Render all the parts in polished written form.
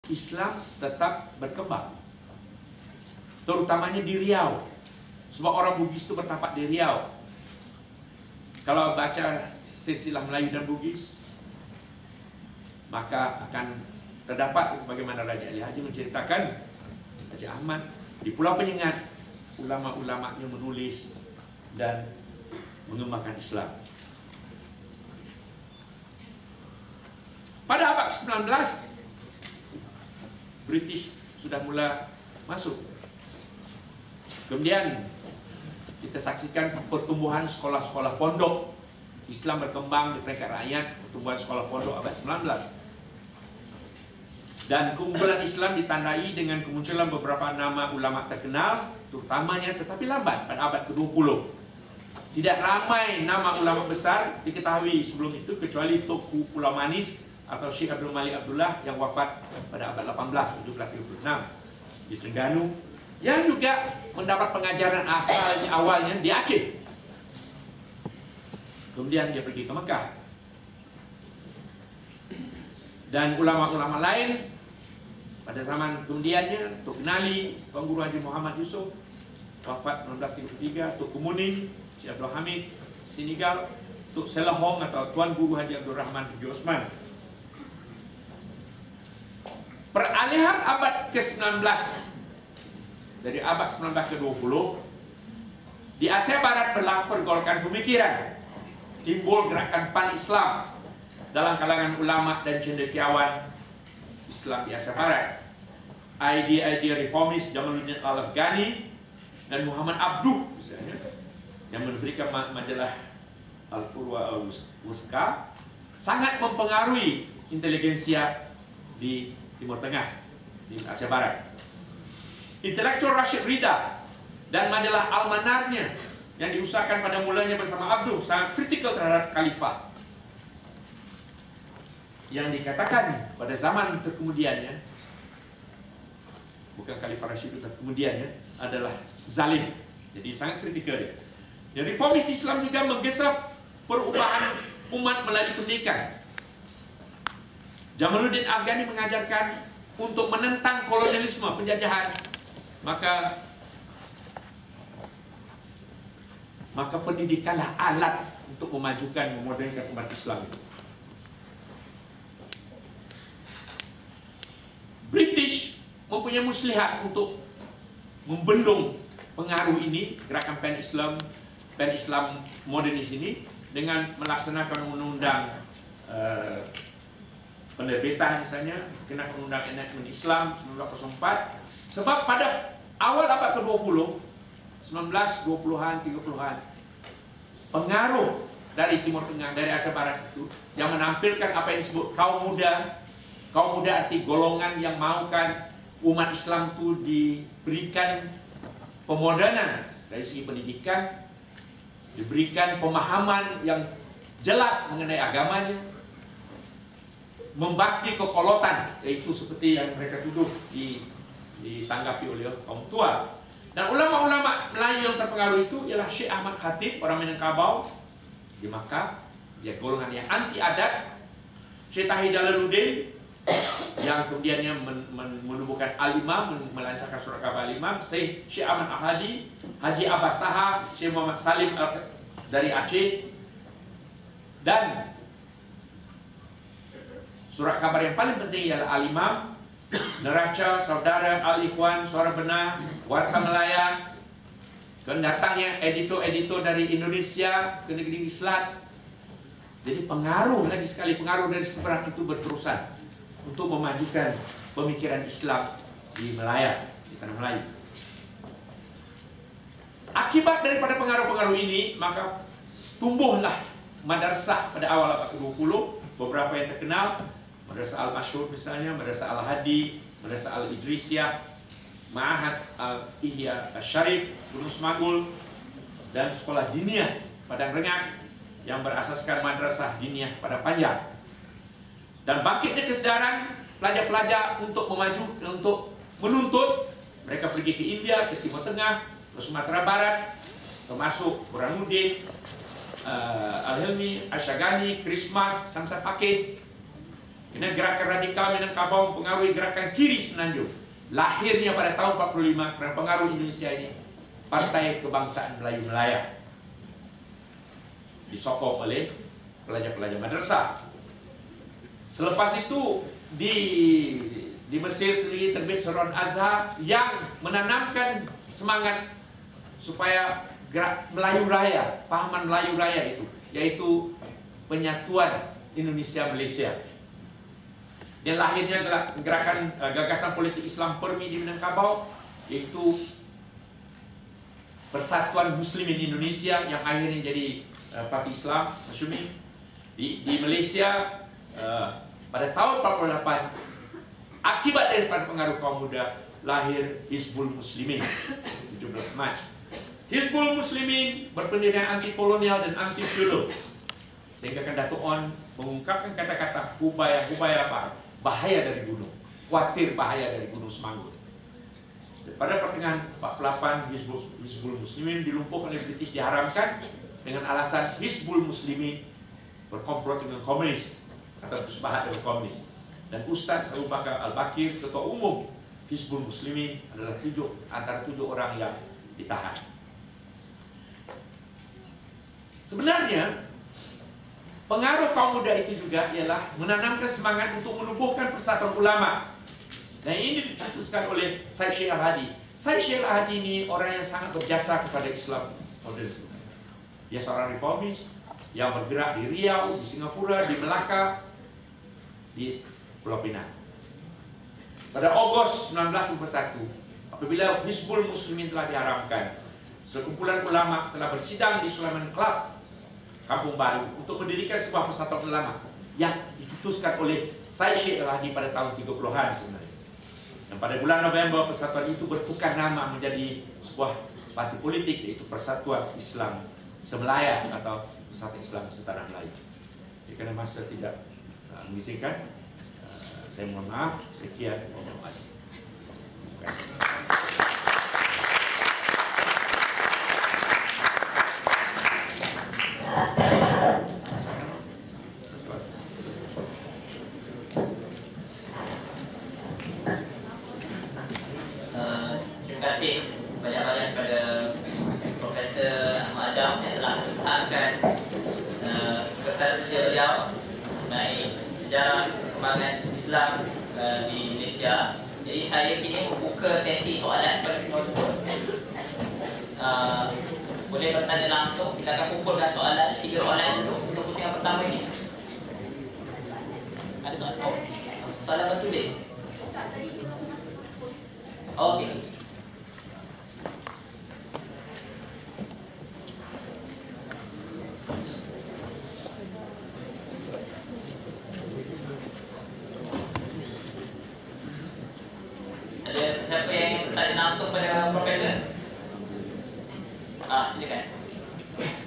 Islam tetap berkembang, terutamanya di Riau. Sebab orang Bugis itu bertapak di Riau. Kalau baca silsilah Melayu dan Bugis, maka akan terdapat bagaimana Raja Ali Haji menceritakan Haji Ahmad di Pulau Penyengat, ulama-ulamanya menulis dan mengembangkan Islam. Pada abad ke-19, British sudah mula masuk. Kemudian kita saksikan pertumbuhan sekolah-sekolah pondok. Islam berkembang di peringkat rakyat, pertumbuhan sekolah pondok abad 19. Dan keunggulan Islam ditandai dengan kemunculan beberapa nama ulama terkenal, terutamanya tetapi lambat pada abad ke-20. Tidak ramai nama ulama besar diketahui sebelum itu kecuali Tuku Pulau Manis atau Syekh Abdul Malik Abdullah yang wafat pada abad 18, 1736 di Terengganu, yang juga mendapat pengajaran awalnya di Aceh. Kemudian dia pergi ke Mekah. Dan ulama-ulama lain pada zaman kemudiannya, Tuk Nali, Tuan Guru Haji Muhammad Yusuf, wafat 1933, Tuk Kumuning, Syekh Abdul Hamid, Senegal, Tuk Selahong atau Tuan Guru Haji Abdul Rahman Haji Osman. Peralihan abad ke-19, dari abad 19 ke-20, di Asia Barat berlaku pergolakan pemikiran. Timbul gerakan pan-Islam dalam kalangan ulama dan cendekiawan Islam di Asia Barat. Ide-ide reformis Jamaluddin Al-Afghani dan Muhammad Abduh misalnya, yang memberikan majalah Al-Qurwa Al-Wuska, sangat mempengaruhi inteligensia di Timur Tengah, di Asia Barat. Intelektual Rashid Rida dan majalah Al-Manarnya yang diusahakan pada mulanya bersama Abduh sangat kritikal terhadap khalifah. Yang dikatakan pada zaman terkemudiannya, bukan Khalifah Rashid kemudiannya, adalah zalim. Jadi sangat kritikal dia. Dan reformis Islam juga menggesa perubahan umat melalui pendidikan. Jamaluddin Afghani mengajarkan untuk menentang kolonialisme, penjajahan. Maka pendidikanlah alat untuk memajukan, memodernkan umat Islam itu. British mempunyai muslihat untuk membendung pengaruh ini, gerakan pan-Islam modernis ini, dengan melaksanakan undang-undang penerbitan misalnya, kena undang enactment Islam 1904. Sebab pada awal abad ke-20, 1920-an, 30-an, pengaruh dari Timur Tengah, dari Asia Barat itu, yang menampilkan apa yang disebut kaum muda. Kaum muda arti golongan yang maukan umat Islam itu diberikan pemodernan dari segi pendidikan, diberikan pemahaman yang jelas mengenai agamanya, membasmi kekolotan, yaitu seperti yang mereka tuduh ditanggapi oleh kaum tua. Dan ulama-ulama Melayu yang terpengaruh itu ialah Syekh Ahmad Khatib, orang Minangkabau di Makkah, dia golongan yang anti adat. Syekh Tahir Jalaluddin yang kemudiannya menubuhkan Al-Imam, melancarkan surat kabar Al-Imam. Syekh Ahmad Ahadi, Haji Abbas Taha, Syekh Muhammad Salim dari Aceh. Dan surat kabar yang paling penting ialah Al-Imam, Neraca, Saudara, Al-Ikhwan, Suara Benar, Warta Melaya. Dan datangnya editor-editor dari Indonesia ke negeri Islam. Jadi pengaruh, lagi sekali pengaruh dari seberang itu berterusan untuk memajukan pemikiran Islam di Melaya, di tanah Melayu. Akibat daripada pengaruh-pengaruh ini, maka tumbuhlah madrasah pada awal abad ke-20, beberapa yang terkenal, Madrasah Al-Masyhur misalnya, Madrasah Al-Hadi, Madrasah Al-Idrisiyah, Ma'had Al-Ihya Al-Syarif, Gunung Semangul, dan Sekolah Diniyah Padang Rengas yang berasaskan Madrasah Diniyah pada Panjang. Dan bangkitnya kesadaran pelajar-pelajar untuk menuntut, mereka pergi ke India, ke Timur Tengah, ke Sumatera Barat, termasuk Burhanuddin, Al-Hilmi, Asyagani, Christmas, Syamsul Fakih. Kerana gerakan radikal Minangkabau mempengaruhi gerakan kiri Semenanjung. Lahirnya pada tahun 45 kerana pengaruh Indonesia ini, Partai Kebangsaan Melayu Melaya, disokong oleh pelajar-pelajar madrasah. Selepas itu di Mesir sendiri terbit Seruan Azhar yang menanamkan semangat supaya gerak Melayu Raya, fahaman Melayu Raya itu, yaitu penyatuan Indonesia Malaysia. Dan lahirnya gerakan gagasan politik Islam Permi di Minangkabau, yaitu Persatuan Muslimin Indonesia yang akhirnya jadi Parti Islam Masyumi. Di Malaysia pada tahun 48, akibat daripada pengaruh kaum muda, lahir Hizbul Muslimin 17 Mac. Hizbul Muslimin berpendirian anti kolonial dan anti feudal, sehingga Datuk On mengungkapkan kata-kata hubaya apa? Bahaya dari gunung, khawatir bahaya dari Gunung Semanggut. Pada pertengahan 48, Hizbul Muslimin dilumpuhkan oleh British, diharamkan dengan alasan Hizbul Muslimin berkomplot dengan komunis atau bersepakat dengan komunis. Dan Ustaz Abu Bakar Al-Bakir, Ketua Umum Hizbul Muslimin, adalah antara 7 orang yang ditahan. Sebenarnya pengaruh kaum muda itu juga ialah menanamkan semangat untuk menubuhkan persatuan ulama. Dan ini dicetuskan oleh Syed Sheikh Al-Hadi. Syed Sheikh Al-Hadi ini orang yang sangat berjasa kepada Islam modern sebenarnya. Dia seorang reformis yang bergerak di Riau, di Singapura, di Melaka, di Pulau Pinang. Pada Ogos 1951, apabila Hizbul Muslimin telah diharamkan, sekumpulan ulama telah bersidang di Sulaiman Club, Kampung Baru, untuk mendirikan sebuah persatuan ulama yang dicetuskan oleh Syed Sheikh Al-Hadi pada tahun 30-an sebenarnya. Dan pada bulan November, persatuan itu bertukar nama menjadi sebuah parti politik, yaitu Persatuan Islam Semelaya atau Persatuan Islam Setanah Melayu. Jadi kerana masa tidak mengizinkan, saya mohon maaf. Sekian. Terima kasih. Terima kasih banyak-banyak kepada Profesor Ahmad Adam yang telah mengutarakan kertas kerja beliau mengenai sejarah perkembangan Islam di Malaysia. Jadi saya kini membuka sesi soalan kepada penonton. Boleh bertanya langsung. Kita akan kumpulkan soalan, 3 soalan untuk pusingan pertama ini. Ada soalan? Oh, soalan bertulis. Oh, okey. Ada siapa yang ingin bertanya langsung pada Profesor? Silakan.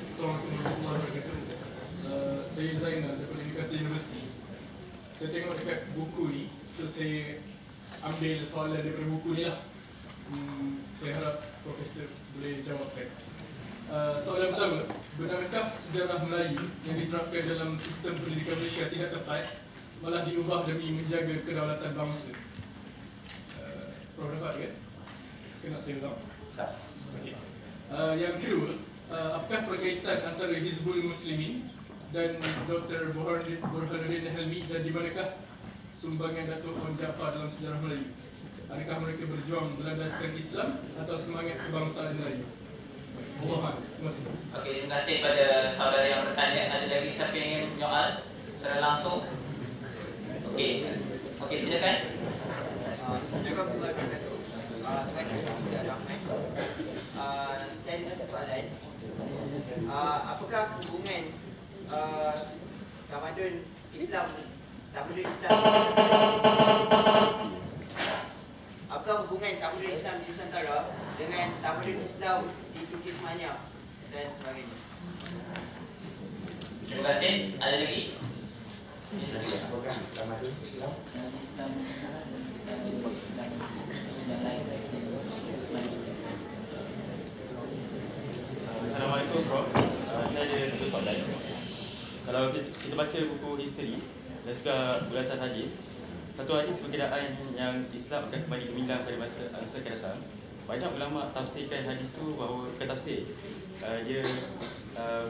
Assalamualaikum warahmatullahi wabarakatuh. Saya Zainal daripada Universiti Universiti. Saya tengok dekat buku ni, so saya ambil soalan daripada buku ni lah. Saya harap Profesor boleh jawabkan. Soalan pertama, benarkah sejarah Melayu yang diterapkan dalam sistem pendidikan Malaysia tidak tepat, malah diubah demi menjaga kedaulatan bangsa? Prof dapat kan? Kena saya tahu. Tak. Okay. Yang kedua, apakah perkaitan antara Hizbul Muslimin dan Dr. Burhanuddin Helmi, dan di manakah sumbangan Datuk Wan Jaafar dalam sejarah Melayu? Adakah mereka berjuang berlandaskan Islam atau semangat kebangsaan Melayu? Terima kasih. Okey, terima kasih kepada saudara yang bertanya. Ada lagi siapa yang ingin menyoal secara langsung? Okey, silakan. Saya ada satu soalan. Apakah hubungan tamadun Islam apakah hubungan tamadun Islam di Nusantara dengan tamadun Islam di Turki Semania dan sebagainya? Terima kasih. Ada lagi? Apakah tamadun Islam? Assalamualaikum Prof. Saya ada satu soalan. Kalau kita baca buku history dan juga ulasan hadis. Satu hadis berkenaan yang Islam akan kembali gemilang pada masa akan datang. Banyak ulama tafsirkan hadis tu bahawa tafsir dia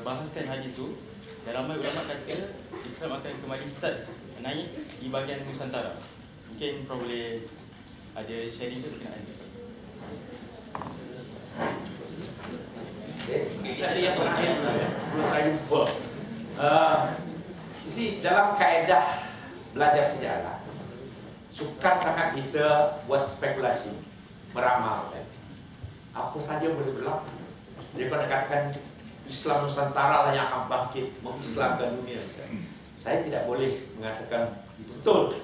bahaskan hadis tu, dan ramai ulama kata Islam akan kembali start naik di bahagian Nusantara. Mungkin Prof boleh ada sharing tu berkenaan. Ada yang terakhir sebelum saya lupa. Dalam kaedah belajar sejarah, sukar sangat kita buat spekulasi, meramalkan. Apa saja boleh berlaku. Jadi kalau katakan Islam Nusantara lah yang akan bangkit, mengislamkan dunia. Saya tidak boleh mengatakan itu betul.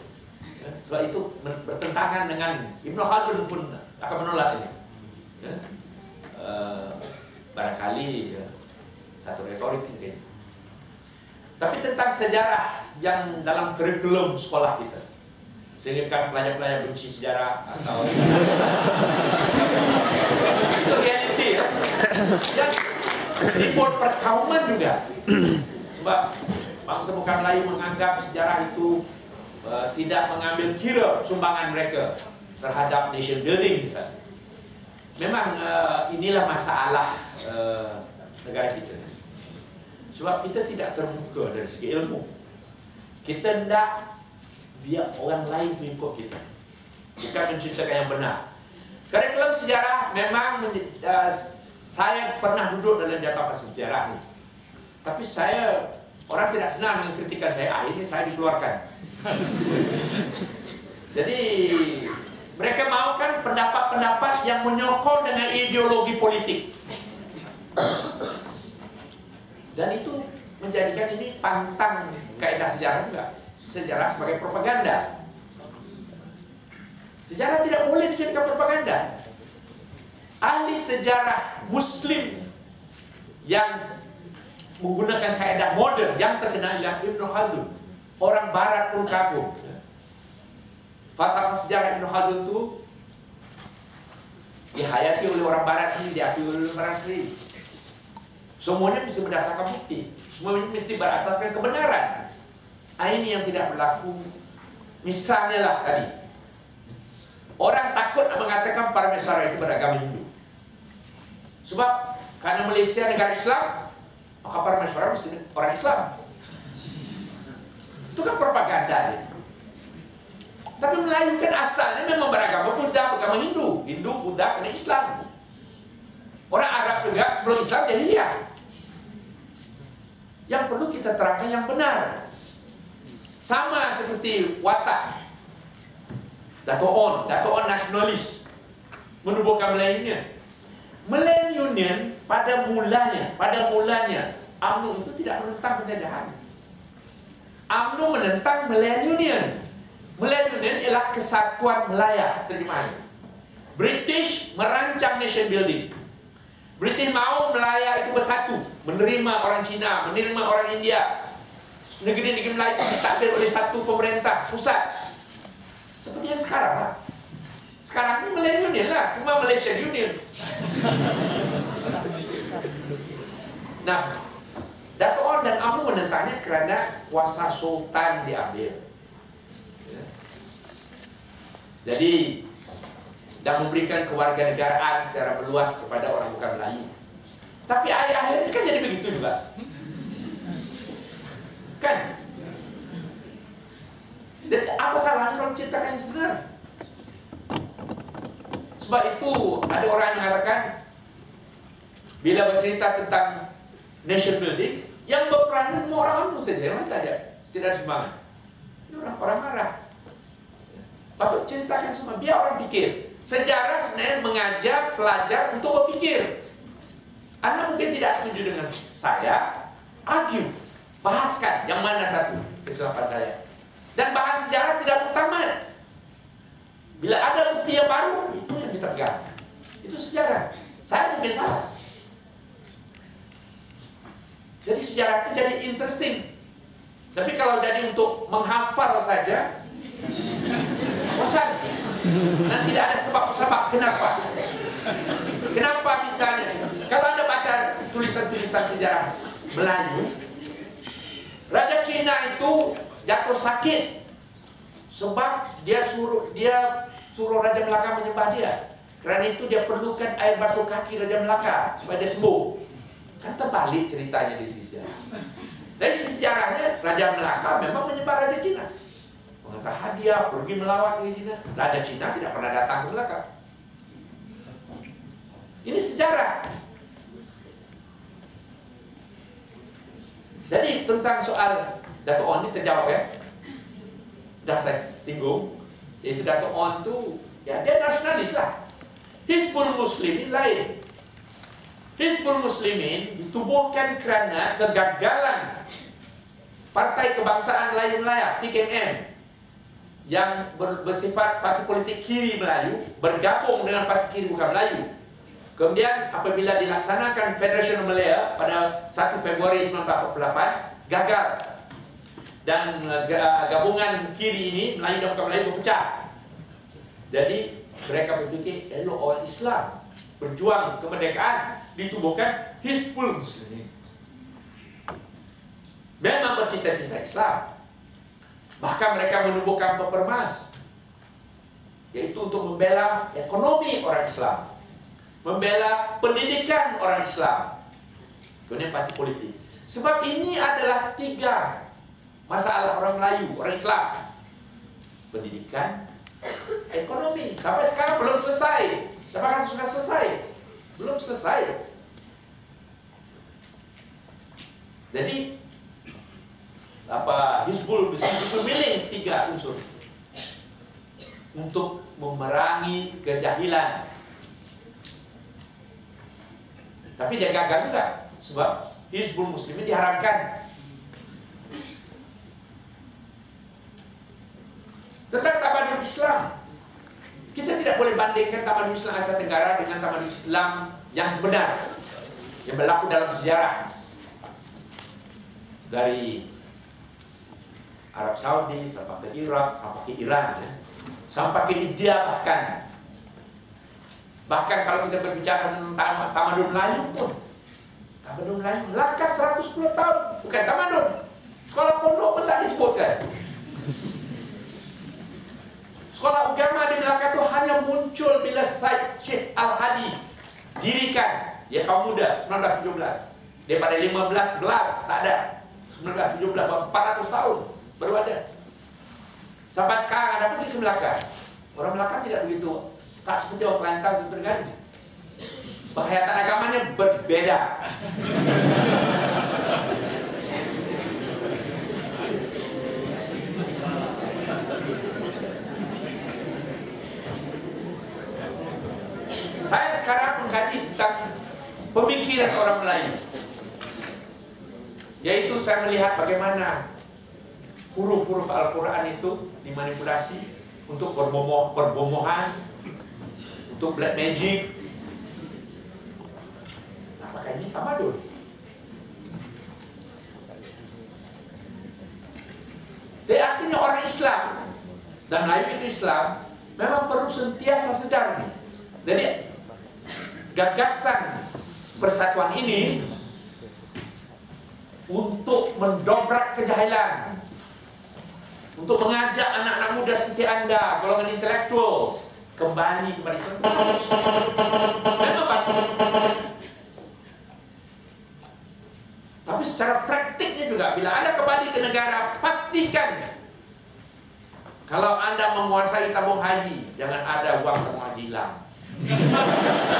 Sebab itu bertentangan dengan Ibn Khaldun pun akan menolak ini. Barangkali satu retorik mungkin. Tapi tentang sejarah yang dalam kurikulum sekolah kita, sehingga kan pelajar-pelajar benci sejarah atau itu reality ya. Dan report perkauman juga. Sebab bangsa bukan Melayu menganggap sejarah itu tidak mengambil kira sumbangan mereka terhadap nation building misalnya. Memang inilah masalah negara kita. Sebab kita tidak terbuka dari segi ilmu. Kita tidak biar orang lain mengikut kita, bukan menceritakan yang benar. Kurikulum sejarah memang saya pernah duduk dalam jatuh pasal sejarah ini. Tapi orang tidak senang mengkritikan saya. Akhirnya saya dikeluarkan. Jadi mereka maukan pendapat-pendapat yang menyokong dengan ideologi politik. Dan itu menjadikan ini pantang kaedah sejarah juga. Sejarah sebagai propaganda. Sejarah tidak boleh dijadikan propaganda. Ahli sejarah Muslim yang menggunakan kaedah modern yang terkenal ialah Ibn Khaldun. Orang Barat pun kagum. Falsafah sejarah Ibn Khaldun itu dihayati oleh orang Barat sendiri, diakui oleh orang Barat sendiri. Semuanya bisa berdasarkan bukti. Semuanya mesti berasaskan kebenaran. Ini yang tidak berlaku. Misalnya lah tadi, orang takut mengatakan Parameswara itu beragama Hindu. Sebab karena Malaysia negara Islam, maka Parameswara mesti orang Islam. Itu kan propaganda ya. Tapi Melayu kan asalnya memang beragama Buddha, beragama Hindu. Hindu, Buddha, kena Islam. Orang Arab juga sebelum Islam jahiliyah. Yang perlu kita terangkan yang benar. Sama seperti watak Dato' On nasionalis menubuhkan Melayu-nya. Melayu-nya pada mulanya UMNO itu tidak menentang penjajahan. UMNO menentang Melayu-nya. Melayu-nya ialah kesatuan Melaya, terjemahannya. British merancang nation building. British mau Melaya itu bersatu, menerima orang Cina, menerima orang India. Negeri-negeri Melayu ditadbir oleh satu pemerintah pusat. Seperti yang sekarang lah. Sekarang ini Melayu Union lah, cuma Malaysia Union. Nah, Dato' On dan UMNO menentangnya kerana kuasa sultan diambil. Jadi dan memberikan kewarganegaraan secara meluas kepada orang bukan Melayu. Tapi akhir-akhir ini kan jadi begitu juga. Kan? Dan apa salahnya kalau menciptakan yang sebenar? Sebab itu ada orang yang mengatakan bila bercerita tentang nation building, yang berperan semua orang UMNO saja, yang tidak ada sumbangan. Ini orang marah. Patut ceritakan semua, biar orang fikir. Sejarah sebenarnya mengajak pelajar untuk berfikir. Anda mungkin tidak setuju dengan saya, argue, bahaskan yang mana satu kesilapan saya. Dan bahan sejarah tidak muktamad. Bila ada bukti yang baru, itu yang kita pegang. Itu sejarah. Saya mungkin salah. Jadi sejarah itu jadi interesting. Tapi kalau jadi untuk menghafal saja, bosan. Dan tidak ada sebab-sebab kenapa. Kenapa misalnya, kalau Anda baca tulisan-tulisan sejarah Melayu, Raja Cina itu jatuh sakit sebab dia suruh Raja Melaka menyembah dia. Kerana itu dia perlukan air basuh kaki Raja Melaka supaya dia sembuh. Kan terbalik ceritanya di sisi sejarah. Dari sisi sejarahnya Raja Melaka memang menyembah Raja Cina. Mengantar hadiah, pergi melawat ke Cina. Raja Cina tidak pernah datang ke Melaka. Ini sejarah. Jadi tentang soal Dato' On ini terjawab ya. Sudah saya singgung. Yaitu Dato' On itu ya dia nasionalis lah. Hizbul Muslimin lain. Hizbul Muslimin ditubuhkan kerana kegagalan Partai Kebangsaan Melayu Melaya (PKMM) yang bersifat parti politik kiri Melayu bergabung dengan parti kiri bukan Melayu. Kemudian apabila dilaksanakan Federation Malaya pada 1 Februari 1948 gagal. Dan gabungan kiri ini Melayu dan bukan Melayu berpecah. Jadi mereka berfikir elok orang Islam berjuang kemerdekaan, ditubuhkan Hizbul Muslimin. Memang bercita-cita Islam. Bahkan mereka menubuhkan Pepermas, yaitu untuk membela ekonomi orang Islam, membela pendidikan orang Islam. Kemudian parti politik. Sebab ini adalah 3 masalah orang Melayu, orang Islam. Pendidikan, ekonomi. Sampai sekarang belum selesai. Siapa kata sudah selesai? Belum selesai. Jadi Hizbul Muslimin memilih 3 unsur untuk memerangi kejahilan. Tapi dia gagal juga sebab Hizbul Muslimin diharamkan. Tentang tamadun Islam, kita tidak boleh bandingkan tamadun Islam Asia Tenggara dengan tamadun Islam yang sebenar yang berlaku dalam sejarah dari Arab Saudi sampai ke Irak, sampai ke Iran, ya. Sampai ke India bahkan kalau kita berbicara tentang tamadun Melayu pun, tamadun Melayu Melaka 110 tahun bukan tamadun. Sekolah pondok pun tak disebutkan. Sekolah agama di Melaka itu hanya muncul bila Syed Sheikh Al-Hadi dirikan, ya kaum muda 1917. Daripada 15-11 tak ada. 1917 400 tahun baru ada. Sampai sekarang ada pergi ke Melaka. Orang Melaka tidak begitu, tak seperti orang Kelantan dan Terengganu. Penghayatan agamanya berbeda. Saya sekarang mengkaji tentang pemikiran orang Melayu, yaitu saya melihat bagaimana huruf-huruf Al-Quran itu dimanipulasi untuk perbomohan, untuk black magic. Apakah ini tamadun? Jadi artinya orang Islam dan Melayu itu Islam memang perlu sentiasa sedar nih. Jadi gagasan persatuan ini untuk mendobrak kejahilan, untuk mengajak anak-anak muda seperti Anda, golongan intelektual, kembali kepada Islam. Memang bagus. Tapi secara praktiknya juga, bila Anda kembali ke negara, pastikan kalau Anda menguasai tabung haji, jangan ada uang tabung haji hilang.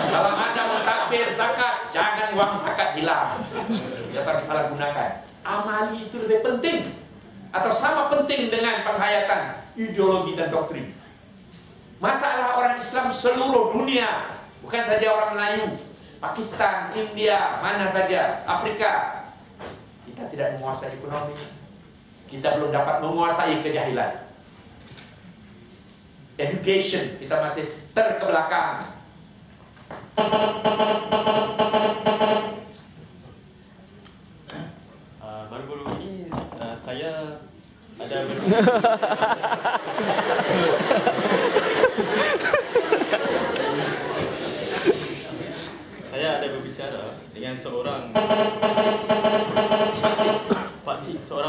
Kalau Anda mentadbir zakat, jangan uang zakat hilang. Jangan salah gunakan. Amali itu lebih penting atau sama penting dengan penghayatan ideologi dan doktrin. Masalah orang Islam seluruh dunia, bukan saja orang Melayu, Pakistan, India, mana saja, Afrika. Kita tidak menguasai ekonomi. Kita belum dapat menguasai kejahilan. Education, kita masih terkebelakang. Baru-baru ini saya ada berbicara dengan seorang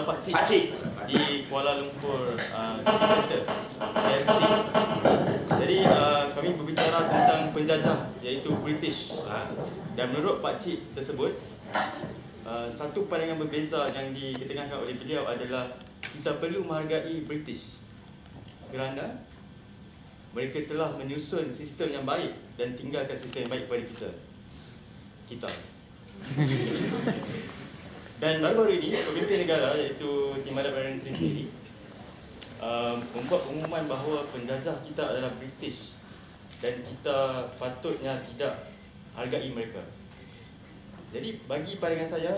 pakcik di Kuala Center KFC. Jadi kami berbicara tentang penjajah iaitu British. Dan menurut pakcik tersebut, satu pandangan berbeza yang diketengahkan oleh beliau adalah kita perlu menghargai British kerana mereka telah menyusun sistem yang baik dan tinggalkan sistem yang baik kepada kita. Dan baru-baru ini pemimpin negara iaitu Timbalan Perdana Menteri sendiri membuat pengumuman bahawa penjajah kita adalah British dan kita patutnya tidak hargai mereka. Jadi bagi pandangan saya,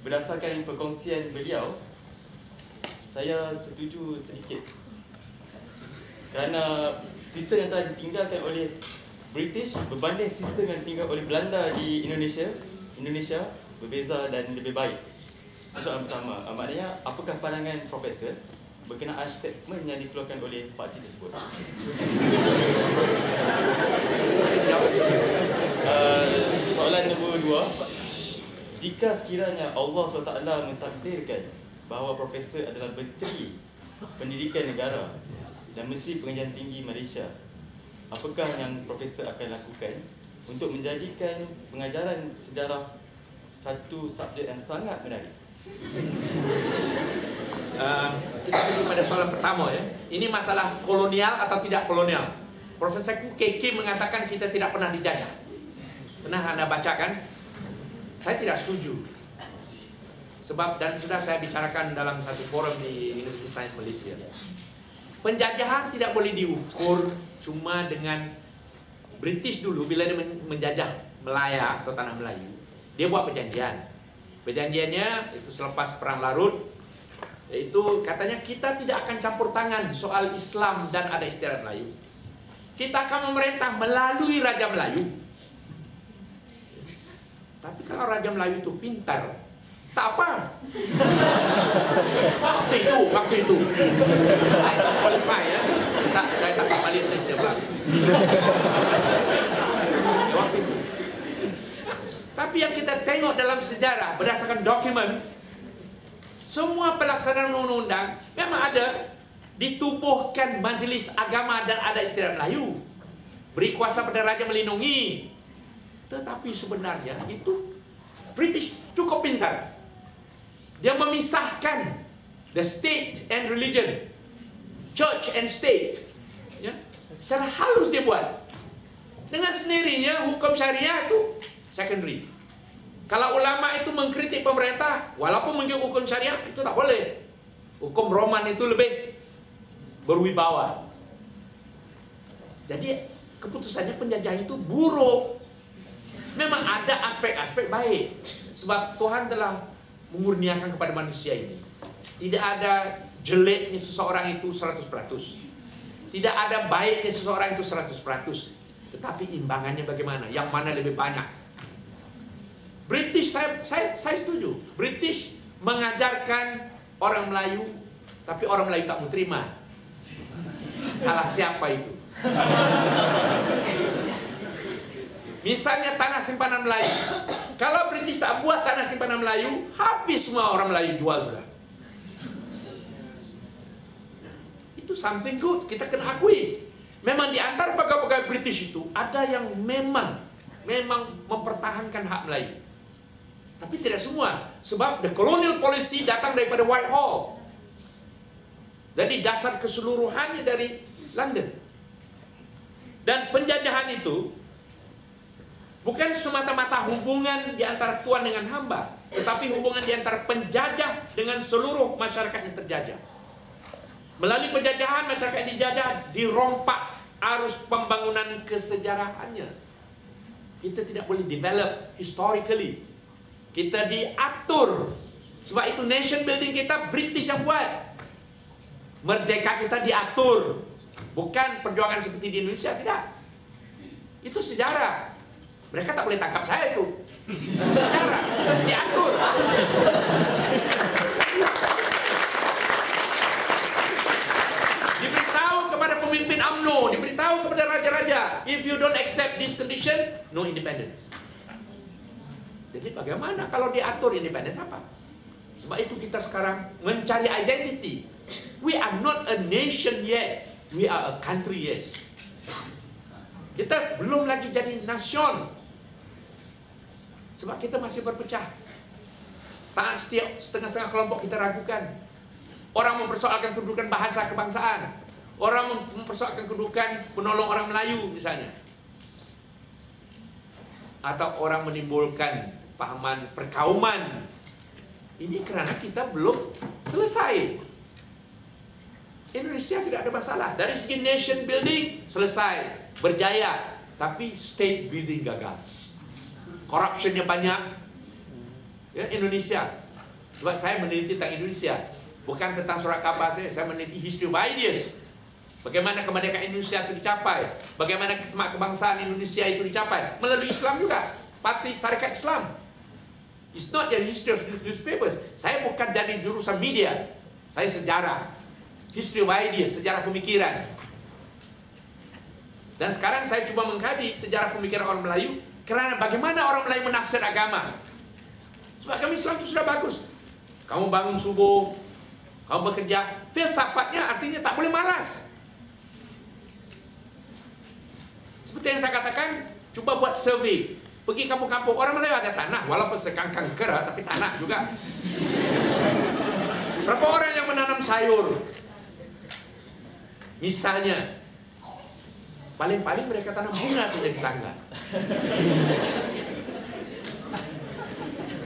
berdasarkan perkongsian beliau, saya setuju sedikit. Kerana sistem yang telah ditinggalkan oleh British berbanding sistem yang ditinggalkan oleh Belanda di Indonesia berbeza dan lebih baik. Soalan pertama, maknanya apakah pandangan Profesor berkenaan statement yang dikeluarkan oleh pakcik tersebut? Soalan nombor 2, jika sekiranya Allah SWT mentakdirkan bahawa Profesor adalah Menteri Pendidikan Negara dan Menteri Pengajian Tinggi Malaysia, apakah yang Profesor akan lakukan untuk menjadikan pengajaran sejarah satu subjek yang sangat menarik? Kita pergi pada soalan pertama ya. Ini masalah kolonial atau tidak kolonial. Profesor KK mengatakan kita tidak pernah dijajah. Pernah Anda baca kan? Saya tidak setuju. Sebab dan sudah saya bicarakan dalam satu forum di Universiti Sains Malaysia. Penjajahan tidak boleh diukur cuma dengan British dulu bila dia menjajah Melaya atau tanah Melayu. Dia buat perjanjian. Perjanjiannya itu selepas Perang Larut, yaitu katanya kita tidak akan campur tangan soal Islam dan adat istiadat Melayu. Kita akan memerintah melalui Raja Melayu. Tapi kalau Raja Melayu itu pintar, tak apa. Waktu itu. Saya tak qualify ya. Saya tak kembali Malaysia bang. Waktu itu. Tapi yang kita tengok dalam sejarah berdasarkan dokumen, semua pelaksanaan undang-undang memang ada ditubuhkan Majlis Agama dan Adat Istiadat Melayu, beri kuasa pada raja melindungi. Tetapi sebenarnya itu British cukup pintar. Dia memisahkan the state and religion, church and state, ya, secara halus dia buat. Dengan sendirinya hukum syariah itu secondary. Kalau ulama itu mengkritik pemerintah, walaupun mengikut hukum syariah, itu tak boleh. Hukum Roman itu lebih berwibawa. Jadi keputusannya penjajahan itu buruk. Memang ada aspek-aspek baik. Sebab Tuhan telah mengurniakan kepada manusia ini. Tidak ada jeleknya seseorang itu 100%. Tidak ada baiknya seseorang itu 100%. Tetapi imbangannya bagaimana? Yang mana lebih banyak? British, saya setuju. British mengajarkan orang Melayu, tapi orang Melayu tak mau terima. Salah siapa itu? Misalnya tanah simpanan Melayu. Kalau British tak buat tanah simpanan Melayu, habis semua orang Melayu jual sudah. Itu something good, kita kena akui. Memang di antara pegawai-pegawai British itu ada yang memang mempertahankan hak Melayu. Tapi tidak semua, sebab the colonial policy datang daripada Whitehall. Jadi dasar keseluruhannya dari London. Dan penjajahan itu bukan semata-mata hubungan di antara tuan dengan hamba, tetapi hubungan di antara penjajah dengan seluruh masyarakat yang terjajah. Melalui penjajahan, masyarakat yang dijajah dirompak arus pembangunan kesejarahannya. Kita tidak boleh develop historically. Kita diatur. Sebab itu nation building kita British yang buat. Merdeka kita diatur. Bukan perjuangan seperti di Indonesia, tidak. Itu sejarah. Mereka tak boleh tangkap saya itu. Itu sejarah. Diatur. Diberitahu kepada pemimpin UMNO, diberitahu kepada raja-raja, if you don't accept this condition, no independence. Jadi bagaimana kalau diatur independence apa? Sebab itu kita sekarang mencari identity. We are not a nation yet. We are a country, yes. Kita belum lagi jadi nasion. Sebab kita masih berpecah. Tak setiap setengah-setengah kelompok kita ragukan. Orang mempersoalkan kedudukan bahasa kebangsaan. Orang mempersoalkan kedudukan menolong orang Melayu misalnya. Atau orang menimbulkan pahaman perkauman. Ini kerana kita belum selesai. Indonesia tidak ada masalah. Dari segi nation building selesai, berjaya. Tapi state building gagal. Corruptionnya banyak. Ya, Indonesia. Sebab saya meneliti tentang Indonesia. Bukan tentang surat khabar saya meneliti history of ideas. Bagaimana kemerdekaan Indonesia itu dicapai. Bagaimana semangat kebangsaan Indonesia itu dicapai. Melalui Islam juga. Parti Syarikat Islam. It's not just history of newspapers. Saya bukan dari jurusan media. Saya sejarah. History of ideas, sejarah pemikiran. Dan sekarang saya cuba mengkaji sejarah pemikiran orang Melayu. Kerana bagaimana orang Melayu menafsir agama. Sebab kami Islam itu sudah bagus. Kamu bangun subuh, kamu bekerja. Filsafatnya artinya tak boleh malas. Seperti yang saya katakan, cuba buat survei. Pergi kampung-kampung, orang Melayu ada tanah. Walaupun sekangkang kera, tapi tanah juga. Berapa orang yang menanam sayur? Misalnya, paling-paling mereka tanam bunga saja di tangga.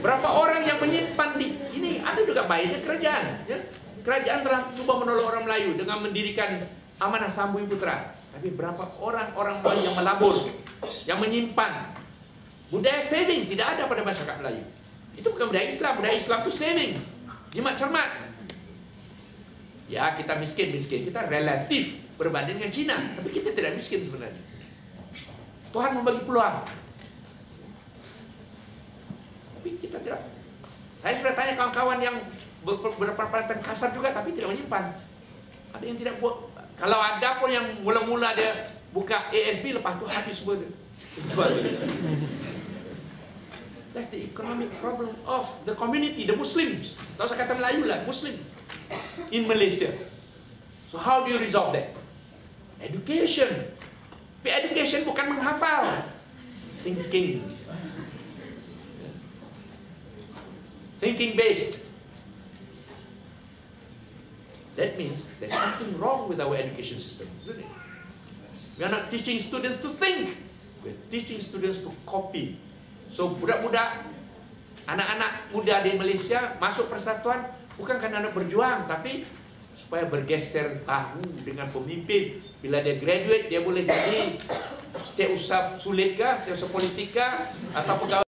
Berapa orang yang menyimpan di ini? Ada juga baiknya kerajaan. Ya? Kerajaan telah coba menolong orang Melayu dengan mendirikan Amanah Sambui Putra. Tapi berapa orang Melayu yang melabur, yang menyimpan? Budaya savings tidak ada pada masyarakat Melayu. Itu bukan budaya Islam. Budaya Islam itu savings. Jimat cermat. Ya, kita miskin. Kita relatif berbanding dengan Cina. Tapi kita tidak miskin sebenarnya. Tuhan membagi peluang. Tapi kita tidak. Saya sudah tanya kawan-kawan yang berpendapat kasar juga, tapi tidak menyimpan. Ada yang tidak buat. Kalau ada pun yang mula-mula dia buka ASB, lepas tu habis semua dia. That's the economic problem of the community, the Muslims. Tak usah kata Melayu lah, Muslim in Malaysia. So how do you resolve that? Education. Tapi education bukan menghafal. Thinking. Thinking based. That means there's something wrong with our education system, isn't it? We are not teaching students to think. We're teaching students to copy. So budak-budak, anak-anak muda di Malaysia masuk persatuan bukan kerana nak berjuang, tapi supaya bergeser tahu dengan pemimpin. Bila dia graduate, dia boleh jadi setiausaha sulit ke, setiausaha politik ke, atau pegawai